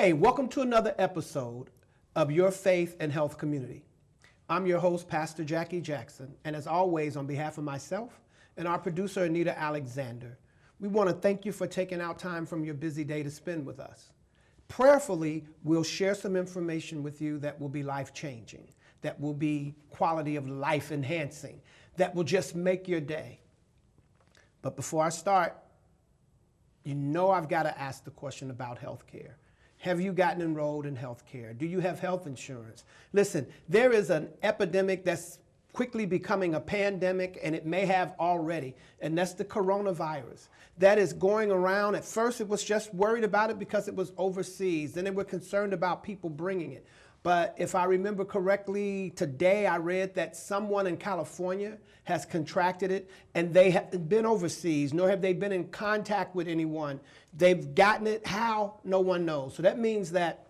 Hey, welcome to another episode of Your Faith and Health Community. I'm your host, Pastor Jackie Jackson, and as always, on behalf of myself and our producer, Anita Alexander, we want to thank you for taking out time from your busy day to spend with us. Prayerfully, we'll share some information with you that will be life-changing, that will be quality of life enhancing, that will just make your day. But before I start, you know I've got to ask the question about healthcare. Have you gotten enrolled in healthcare? Do you have health insurance? Listen, there is an epidemic that's quickly becoming a pandemic, and it may have already, and that's the coronavirus. That is going around. At first, it was just worried about it because it was overseas. Then they were concerned about people bringing it. But if I remember correctly, today I read that someone in California has contracted it, and they haven't been overseas, nor have they been in contact with anyone. They've gotten it. How? No one knows. So that means that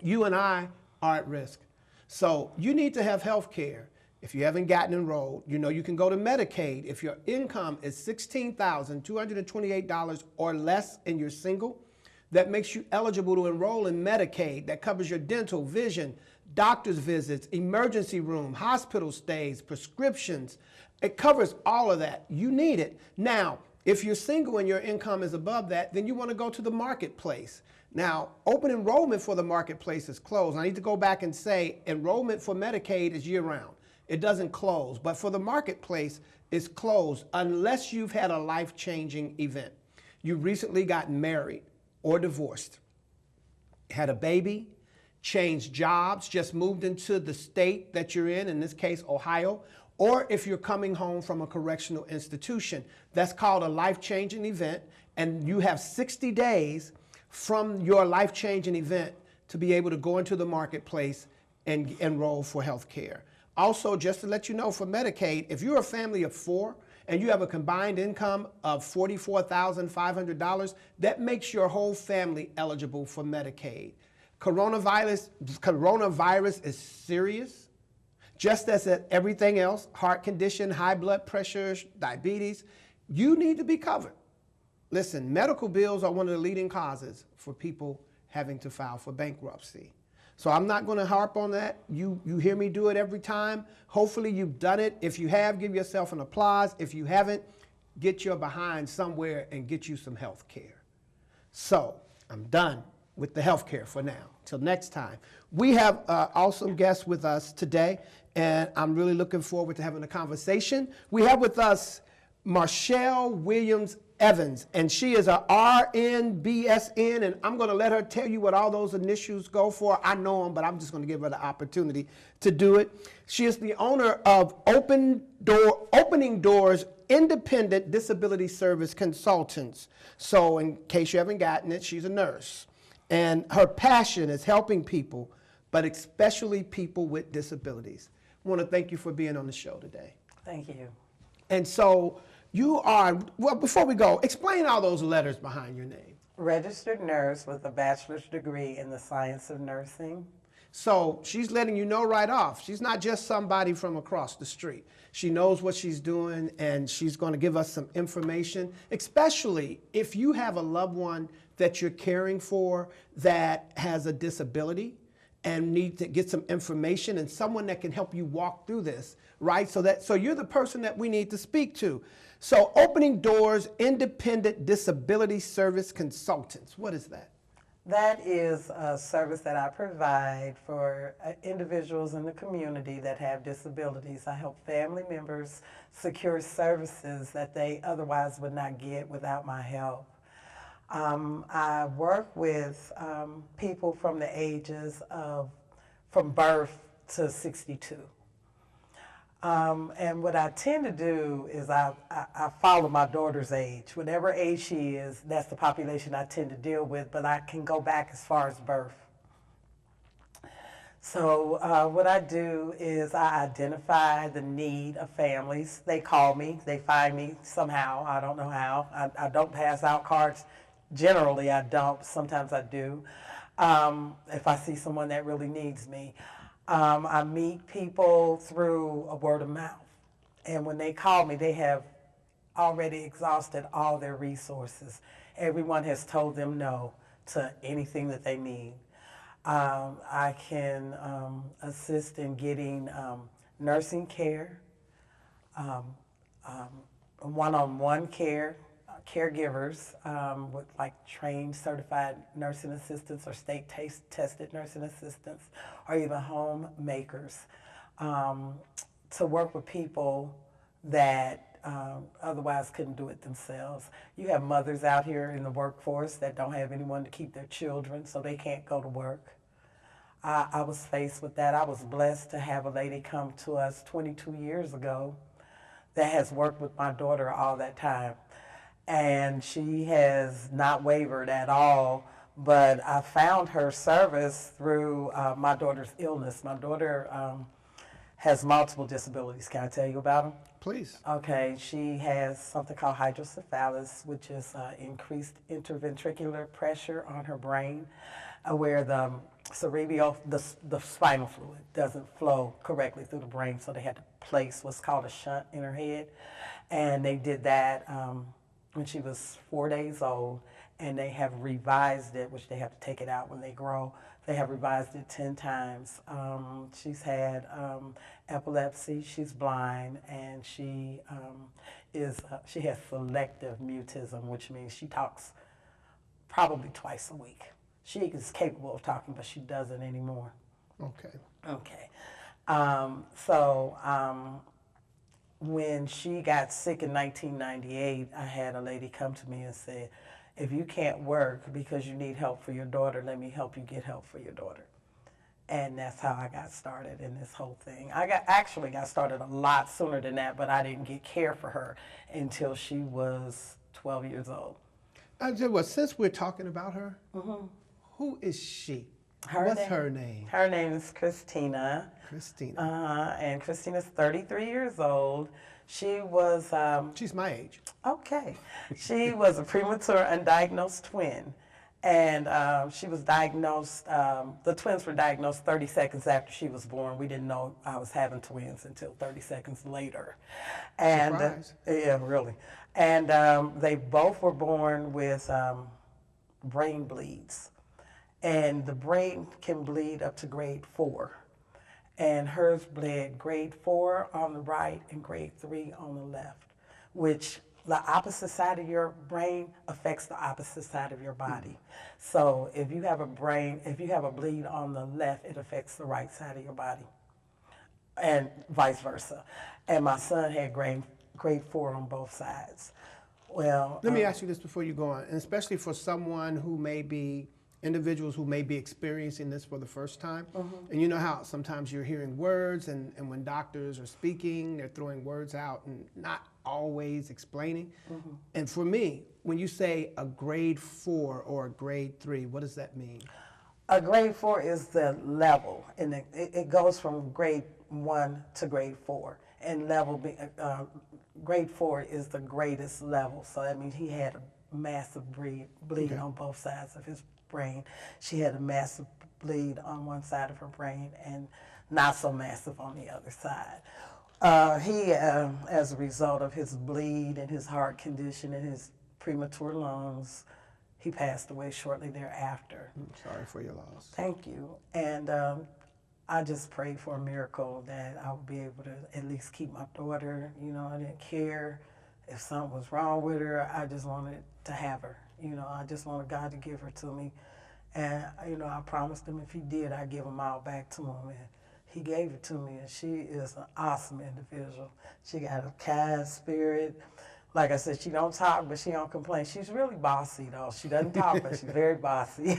you and I are at risk. So you need to have health care. If you haven't gotten enrolled, you know you can go to Medicaid. If your income is $16,228 or less and you're single, that makes you eligible to enroll in Medicaid. That covers your dental, vision, doctor's visits, emergency room, hospital stays, prescriptions. It covers all of that. You need it. Now, if you're single and your income is above that, then you want to go to the marketplace. Now, open enrollment for the marketplace is closed. I need to go back and say enrollment for Medicaid is year-round. It doesn't close. But for the marketplace, it's closed unless you've had a life-changing event. You recently got married or divorced, had a baby, changed jobs, just moved into the state that you're in this case, Ohio, or if you're coming home from a correctional institution. That's called a life-changing event, and you have 60 days from your life-changing event to be able to go into the marketplace and enroll for health care. Also, just to let you know, for Medicaid, if you're a family of four and you have a combined income of $44,500, that makes your whole family eligible for Medicaid. Coronavirus is serious, just as everything else, heart condition, high blood pressure, diabetes, you need to be covered. Listen, medical bills are one of the leading causes for people having to file for bankruptcy. So I'm not going to harp on that. You hear me do it every time. Hopefully you've done it. If you have, give yourself an applause. If you haven't, get your behind somewhere and get you some health care. So I'm done with the health care for now. Till next time. We have awesome guests with us today, and I'm really looking forward to having a conversation. We have with us Marchelle Williams Evans, and she is a RN, BSN, and I'm going to let her tell you what all those initials go for. I know them, but I'm just going to give her the opportunity to do it. She is the owner of Opening Doors Independent Disability Service Consultants. So in case you haven't gotten it, she's a nurse, and her passion is helping people, but especially people with disabilities. I want to thank you for being on the show today. Thank you. And so you are, well, before we go, explain all those letters behind your name. Registered nurse with a bachelor's degree in the science of nursing. So she's letting you know right off. She's not just somebody from across the street. She knows what she's doing, and she's going to give us some information, especially if you have a loved one that you're caring for that has a disability and need to get some information and someone that can help you walk through this, right? So you're the person that we need to speak to. So Opening Doors Independent Disability Service Consultants, what is that? That is a service that I provide for individuals in the community that have disabilities. I help family members secure services that they otherwise would not get without my help. I work with people from the ages of, from birth to 62. And what I tend to do is I follow my daughter's age. Whatever age she is, that's the population I tend to deal with, but I can go back as far as birth. So what I do is I identify the need of families. They call me, they find me somehow, I don't know how. I don't pass out cards. Generally, I don't. Sometimes I do. If I see someone that really needs me. I meet people through a word of mouth. And when they call me, they have already exhausted all their resources. Everyone has told them no. to anything that they need. I can assist in getting nursing care, one-on-one care, caregivers with like trained certified nursing assistants or state tested nursing assistants, or even homemakers, to work with people that otherwise couldn't do it themselves. You have mothers out here in the workforce that don't have anyone to keep their children, so they can't go to work. I was faced with that. I was blessed to have a lady come to us 22 years ago that has worked with my daughter all that time. And she has not wavered at all, but I found her service through my daughter's illness. My daughter has multiple disabilities. Can I tell you about them? Please. Okay, she has something called hydrocephalus, which is increased interventricular pressure on her brain, where the cerebral, the spinal fluid doesn't flow correctly through the brain, so they had to place what's called a shunt in her head. And they did that when she was 4 days old, and they have revised it, which they have to take it out when they grow. They have revised it 10 times. She's had epilepsy, she's blind, and she has selective mutism, which means she talks probably twice a week. She is capable of talking, but she doesn't anymore. Okay. Okay. When she got sick in 1998, I had a lady come to me and say, if you can't work because you need help for your daughter, let me help you get help for your daughter. And that's how I got started in this whole thing. I actually got started a lot sooner than that, but I didn't get care for her until she was 12 years old. Since we're talking about her, who is she? What's her name? Her name is Christina. Christina. And Christina's 33 years old. She was... She's my age. Okay. She was a premature undiagnosed twin. And she was diagnosed, the twins were diagnosed 30 seconds after she was born. We didn't know I was having twins until 30 seconds later. And Surprise. yeah, really. And they both were born with brain bleeds. And the brain can bleed up to grade 4. And hers bled grade 4 on the right and grade 3 on the left, which the opposite side of your brain affects the opposite side of your body. So if you have a bleed on the left, it affects the right side of your body, and vice versa. And my son had grade 4 on both sides. Well, let me ask you this before you go on, and especially for individuals who may be experiencing this for the first time. And you know how sometimes you're hearing words, and when doctors are speaking, they're throwing words out and not always explaining. And for me, when you say a grade 4 or a grade 3, what does that mean? A grade 4 is the level, and it goes from grade 1 to grade 4. And grade 4 is the greatest level. So that means he had a massive bleed on both sides of his brain. She had a massive bleed on one side of her brain and not so massive on the other side. He, as a result of his bleed and his heart condition and his premature lungs, he passed away shortly thereafter. I'm sorry for your loss. Thank you. And I just prayed for a miracle that I would be able to at least keep my daughter. You know, I didn't care if something was wrong with her. I just wanted to have her. You know, I just wanted God to give her to me. And, you know, I promised him if he did, I'd give them all back to him. And he gave it to me, and she is an awesome individual. She got a kind spirit. Like I said, she don't talk, but she don't complain. She's really bossy, though. She doesn't talk, but she's very bossy.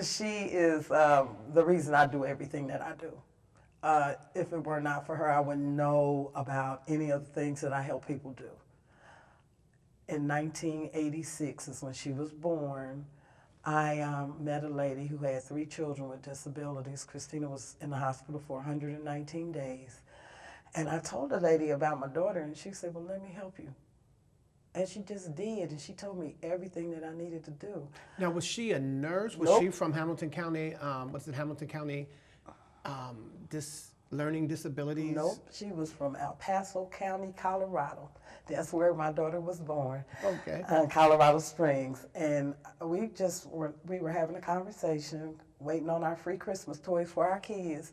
She is the reason I do everything that I do. If it were not for her, I wouldn't know about any of the things that I help people do. In 1986 is when she was born. I met a lady who had 3 children with disabilities. Christina was in the hospital for 119 days. And I told the lady about my daughter, and she said, well, let me help you. And she just did, and she told me everything that I needed to do. Now, was she a nurse? Was Nope. she from Hamilton County? Was it Hamilton County learning disabilities? Nope, she was from El Paso County, Colorado. That's where my daughter was born. Okay. Colorado Springs. And we were having a conversation, waiting on our free Christmas toys for our kids.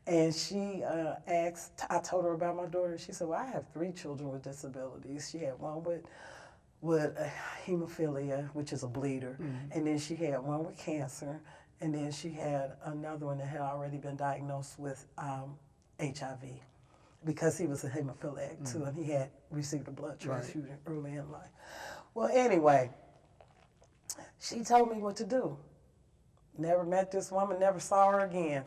And she asked, I told her about my daughter. She said, well, I have 3 children with disabilities. She had one with hemophilia, which is a bleeder. And then she had one with cancer. And then she had another one that had already been diagnosed with HIV, because he was a hemophiliac too, and he had received a blood transfusion early in life. Well, anyway, she told me what to do. Never met this woman, never saw her again.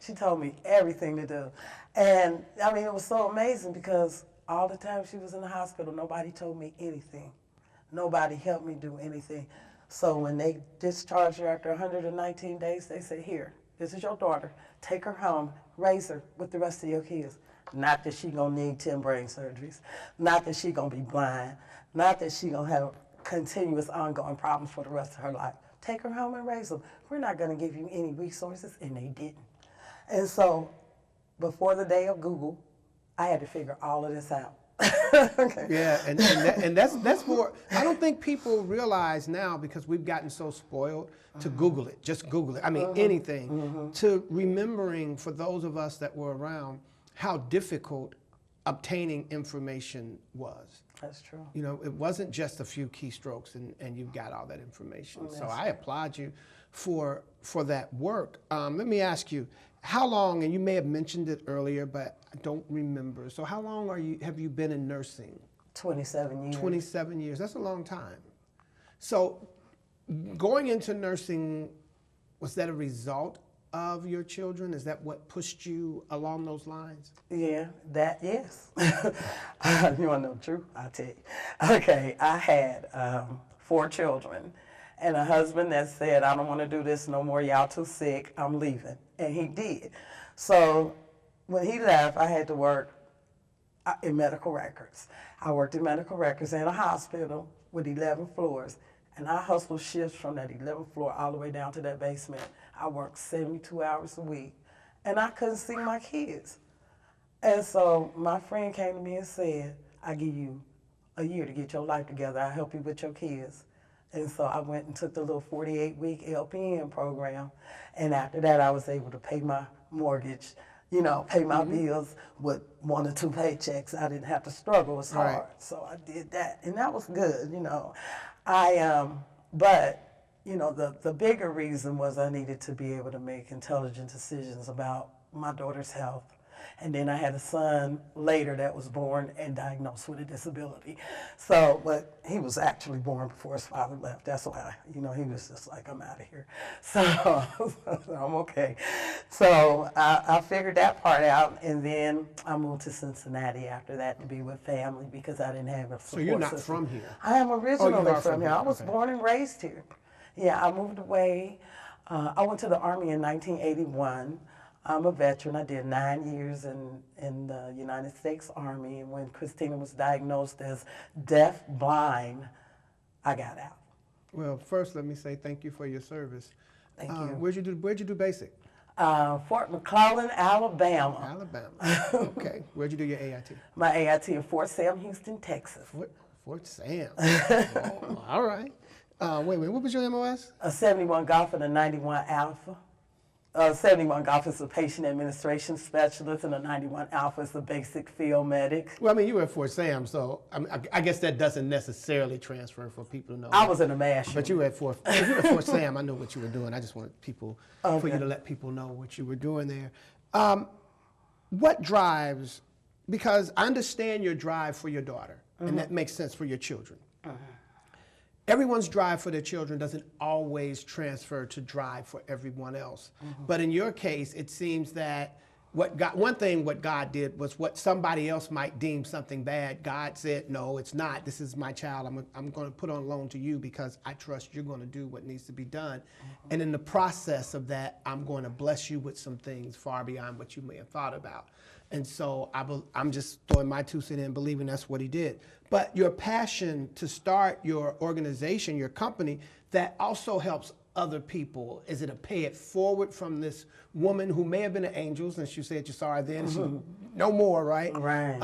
She told me everything to do. And I mean, it was so amazing because all the time she was in the hospital, nobody told me anything. Nobody helped me do anything. So when they discharged her after 119 days, they said, here, this is your daughter. Take her home, raise her with the rest of your kids. Not that she gonna need 10 brain surgeries. Not that she gonna be blind. Not that she gonna have continuous ongoing problems for the rest of her life. Take her home and raise them. We're not gonna give you any resources, and they didn't. And so before the day of Google, I had to figure all of this out. Okay. Yeah, and that's more. I don't think people realize now, because we've gotten so spoiled, to Google it. Just Google it. I mean, anything. To remembering, for those of us that were around, how difficult obtaining information was. That's true. You know, it wasn't just a few keystrokes and you've got all that information. Yes. So I applaud you for that work. Let me ask you, how long, and you may have mentioned it earlier, but I don't remember. So how long have you been in nursing? 27 years. 27 years. That's a long time. So going into nursing, was that a result of your children? Is that what pushed you along those lines? Yeah, yes. You want to know the truth? I'll tell you. Okay, I had 4 children and a husband that said, I don't want to do this no more. Y'all too sick. I'm leaving. And he did. So when he left, I had to work in medical records. I worked in medical records in a hospital with 11 floors. And I hustled shifts from that 11th floor all the way down to that basement. I worked 72 hours a week, and I couldn't see my kids. And so my friend came to me and said, I give you a year to get your life together. I'll help you with your kids. And so I went and took the little 48-week LPN program. And after that, I was able to pay my mortgage, you know, pay my bills with 1 or 2 paychecks. I didn't have to struggle as hard. Right. So I did that, and that was good, you know. But you know, the bigger reason was I needed to be able to make intelligent decisions about my daughter's health. And then I had a son later that was born and diagnosed with a disability. So, but he was actually born before his father left. That's why, you know, he was just like, I'm out of here. So I'm okay. So I figured that part out, and then I moved to Cincinnati after that to be with family because I didn't have a support So you're not system. from here? I am originally from here. here. I was Okay. born and raised here. Yeah, I moved away. I went to the Army in 1981. I'm a veteran. I did 9 years in the United States Army, and when Christina was diagnosed as deaf blind, I got out. Well, first let me say thank you for your service. Thank you. Where'd you do basic? Fort McClellan, Alabama. Alabama. Okay. Where'd you do your AIT? My AIT in Fort Sam Houston, Texas. Fort Sam. Oh, all right. Wait, what was your MOS? A 71 Golf and a 91 Alpha. 71 Golf is a patient administration specialist, and a 91 Alpha is a basic field medic. Well, I mean, you were at Fort Sam, so I guess that doesn't necessarily transfer for people to know. I was in a MASH. But you were at Fort Sam. I know what you were doing. I just wanted for you to let people know what you were doing there. What drives? Because I understand your drive for your daughter, and that makes sense for your children. Everyone's drive for their children doesn't always transfer to drive for everyone else. But in your case, it seems that what God did was what somebody else might deem something bad. God said, no, it's not. This is my child. I'm going to put on loan to you because I trust you're going to do what needs to be done. And in the process of that, I'm going to bless you with some things far beyond what you may have thought about. And so I'm just throwing my 2 cents in, believing that's what he did. But your passion to start your organization, your company, that also helps other people? Is it a pay it forward from this woman who may have been an angel, since you said you saw her then, she, no more, right? Right.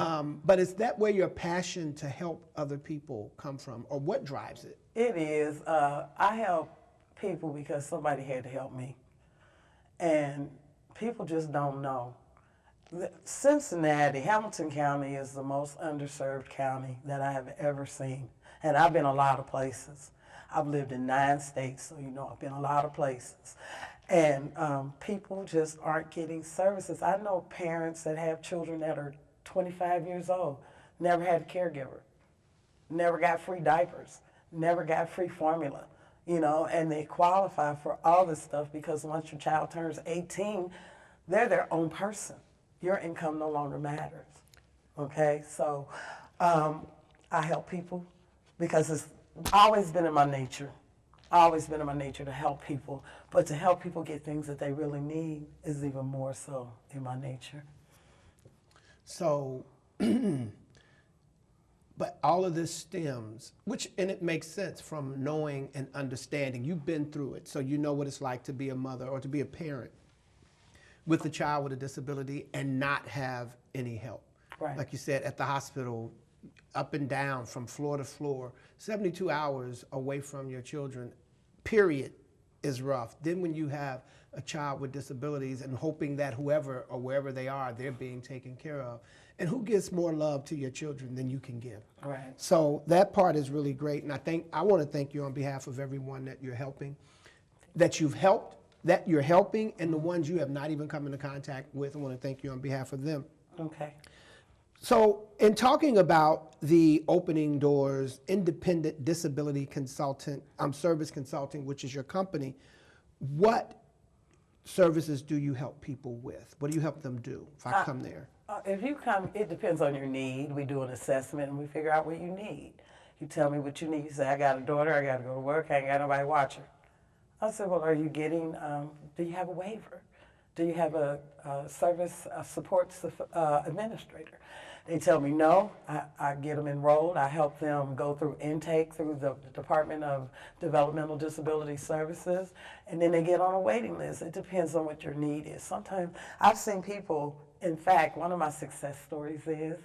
But is that where your passion to help other people come from, or what drives it? It is. I help people because somebody had to help me. And people just don't know. Cincinnati, Hamilton County is the most underserved county that I have ever seen. And I've been a lot of places. I've lived in 9 states, so you know I've been a lot of places. And people just aren't getting services. I know parents that have children that are 25 years old, never had a caregiver, never got free diapers, never got free formula, you know, and they qualify for all this stuff because once your child turns 18, they're their own person. Your income no longer matters, okay? So I help people because it's always been in my nature. Always been in my nature to help people, but to help people get things that they really need is even more so in my nature. So, but all of this stems, and it makes sense from knowing and understanding. You've been through it, so you know what it's like to be a mother or to be a parent with a child with a disability and not have any help. Right. Like you said, at the hospital, up and down from floor to floor, 72 hours away from your children, period, is rough. Then when you have a child with disabilities and hoping that whoever or wherever they are, they're being taken care of. And who gives more love to your children than you can give? Right. So that part is really great. And I want to thank you on behalf of everyone that you're helping, that you've helped, that you're helping, and the ones you have not even come into contact with. I want to thank you on behalf of them. Okay. So in talking about the Opening Doors Independent Disability Consultant, Service Consulting, which is your company, what services do you help people with? What do you help them do if I come there? If you come, it depends on your need. We do an assessment and we figure out what you need. You tell me what you need. You say, I got a daughter, I got to go to work, I ain't got nobody to watch her. I said, well, are you getting, do you have a waiver? Do you have a support administrator? They tell me no. I get them enrolled. I help them go through intake through the Department of Developmental Disability Services, and then they get on a waiting list. It depends on what your need is. Sometimes I've seen people, in fact, one of my success stories is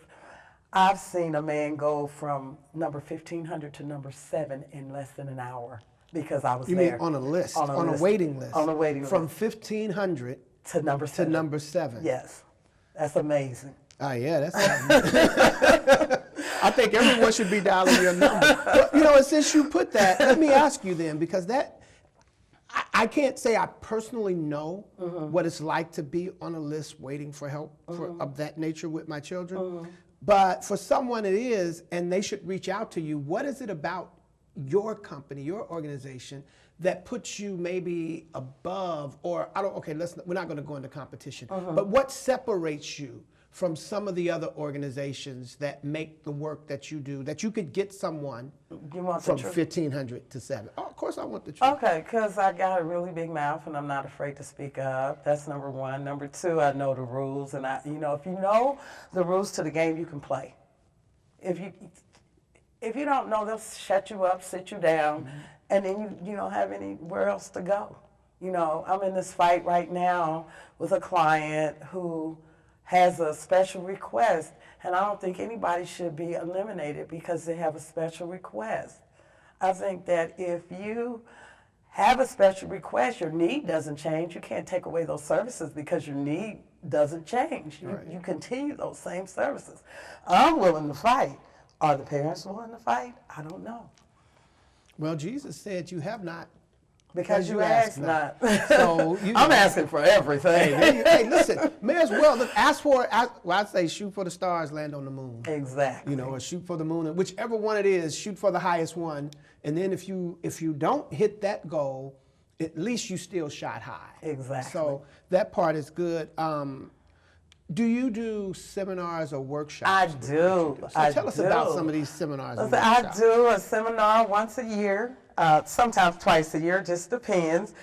I've seen a man go from number 1,500 to number 7 in less than an hour because I was You there. mean on a list, on a waiting list? On a waiting list. From 1,500 to number 7. to number 7. Yes. That's amazing. Oh, yeah, that's I think everyone should be dialing your number. But, you know, and since you put that, let me ask you then, because I can't say I personally know what it's like to be on a list waiting for help of that nature with my children. But for someone it is, and they should reach out to you, what is it about your company, your organization, that puts you maybe above, or we're not going to go into competition, but what separates you from some of the other organizations that make the work that you do, that you could get someone from 1,500 to 7? Oh, of course I want the truth. Okay, because I got a really big mouth and I'm not afraid to speak up. That's number one. Number two, I know the rules, and if you know the rules to the game, you can play. If you don't know, they'll shut you up, sit you down, and then you don't have anywhere else to go. You know, I'm in this fight right now with a client who has a special request, and I don't think anybody should be eliminated because they have a special request. I think that if you have a special request, your need doesn't change. You can't take away those services because your need doesn't change. You continue those same services. I'm willing to fight. Are the parents willing to fight? I don't know. Well, Jesus said you have not because you ask not. So I'm asking for everything. Hey, listen, may as well ask for it. Well, I'd say shoot for the stars, land on the moon. Exactly. You know, or shoot for the moon, whichever one it is, shoot for the highest one. And then if you don't hit that goal, at least you still shot high. Exactly. So that part is good. Do you do seminars or workshops? I do. So tell us about some of these seminars. Listen, I do a seminar once a year, sometimes twice a year, just depends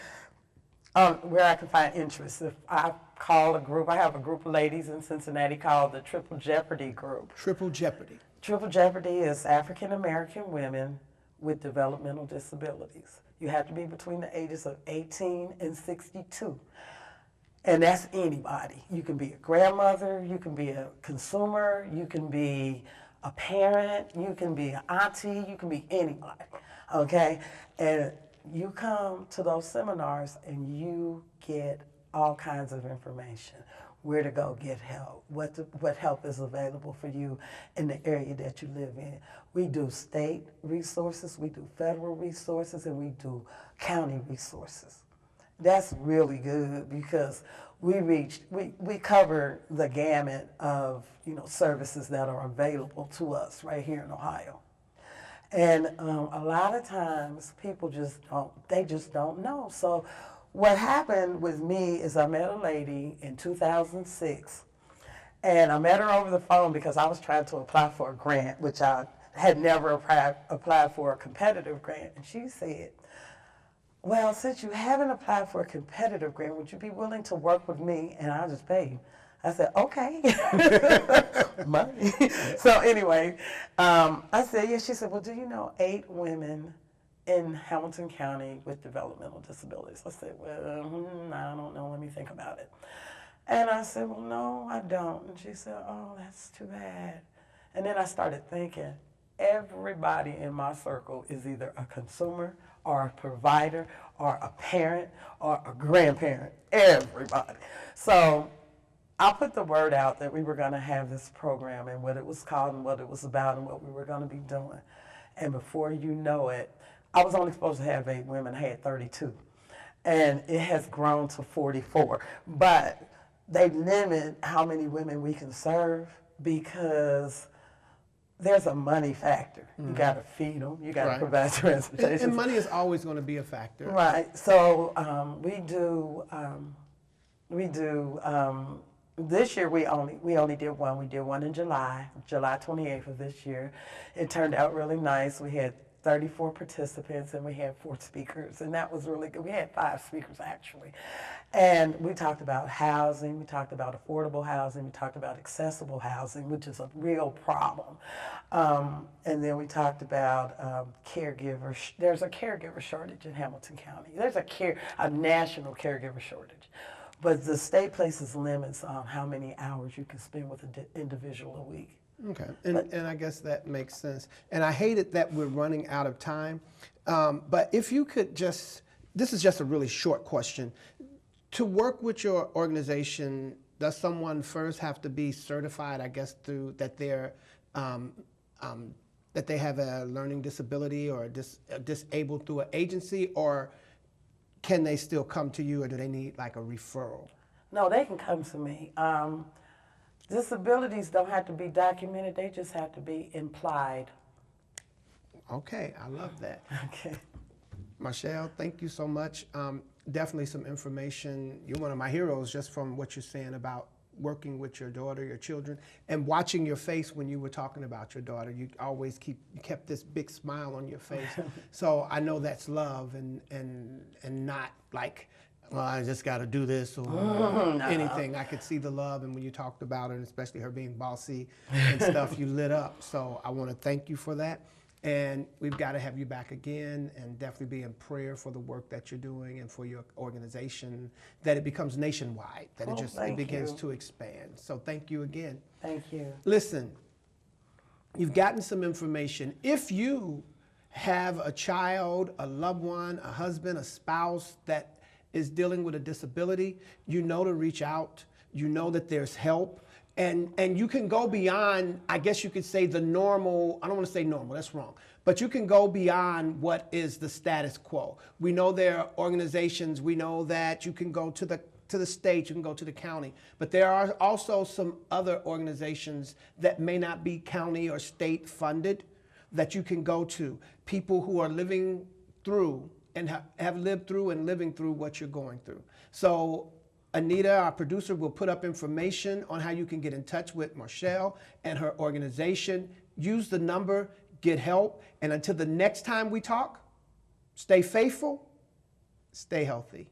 on where I can find interest. If I call a group, I have a group of ladies in Cincinnati called the Triple Jeopardy Group. Triple Jeopardy. Triple Jeopardy is African American women with developmental disabilities. You have to be between the ages of 18 and 62. And that's anybody. You can be a grandmother, you can be a consumer, you can be a parent, you can be an auntie, you can be anybody, okay? And you come to those seminars and you get all kinds of information. Where to go get help, what help is available for you in the area that you live in. We do state resources, we do federal resources, and we do county resources. That's really good because we cover the gamut of services that are available to us right here in Ohio. And a lot of times people just don't know. So what happened with me is I met a lady in 2006, and I met her over the phone because I was trying to apply for a grant, which I had never applied for a competitive grant. And she said, well, since you haven't applied for a competitive grant, would you be willing to work with me and I'll just pay you? I said, okay. Money. So anyway, I said, yeah. She said, well, do you know 8 women in Hamilton County with developmental disabilities? I said, well, I don't know. Let me think about it. And I said, well, no, I don't. And she said, oh, that's too bad. And then I started thinking, everybody in my circle is either a consumer or a provider or a parent or a grandparent, everybody. So I put the word out that we were going to have this program and what it was called and what it was about and what we were going to be doing. And before you know it, I was only supposed to have 8 women. I had 32. And it has grown to 44. But they limit how many women we can serve because there's a money factor. You got to feed them. You got to provide transportation. And money is always going to be a factor. Right. So we do. This year we only did one. We did one in July 28th of this year. It turned out really nice. We had 34 participants and we had 4 speakers, and that was really good. We had 5 speakers actually. And we talked about housing, we talked about affordable housing, we talked about accessible housing, which is a real problem. And then we talked about caregivers. There's a caregiver shortage in Hamilton County. There's a national caregiver shortage. But the state places limits on how many hours you can spend with an individual a week. Okay, and I guess that makes sense. And I hate it that we're running out of time, but if you could this is just a really short question. To work with your organization, does someone first have to be certified, I guess, through that they're, that they have a learning disability or disabled through an agency, or can they still come to you, or do they need like a referral? No, they can come to me. Disabilities don't have to be documented, they just have to be implied. Okay, I love that. Okay. Marchelle, thank you so much. Definitely some information. You're one of my heroes just from what you're saying about working with your daughter, your children, and watching your face when you were talking about your daughter. You always kept this big smile on your face. So I know that's love and not like, well, I just got to do this or anything. I could see the love, and when you talked about her, and especially her being bossy and stuff, you lit up. So I want to thank you for that. And we've got to have you back again, and definitely be in prayer for the work that you're doing and for your organization, that it becomes nationwide, that it begins to expand. So thank you again. Thank you. Listen, you've gotten some information. If you have a child, a loved one, a husband, a spouse that is dealing with a disability, you know to reach out. You know that there's help. And you can go beyond, I guess you could say, the normal. I don't want to say normal, that's wrong. But you can go beyond what is the status quo. We know there are organizations, we know that you can go to the state, you can go to the county. But there are also some other organizations that may not be county or state funded that you can go to. People who are living through and have lived through and living through what you're going through. So Anita, our producer, will put up information on how you can get in touch with Marchelle and her organization. Use the number, get help, and until the next time we talk, stay faithful, stay healthy.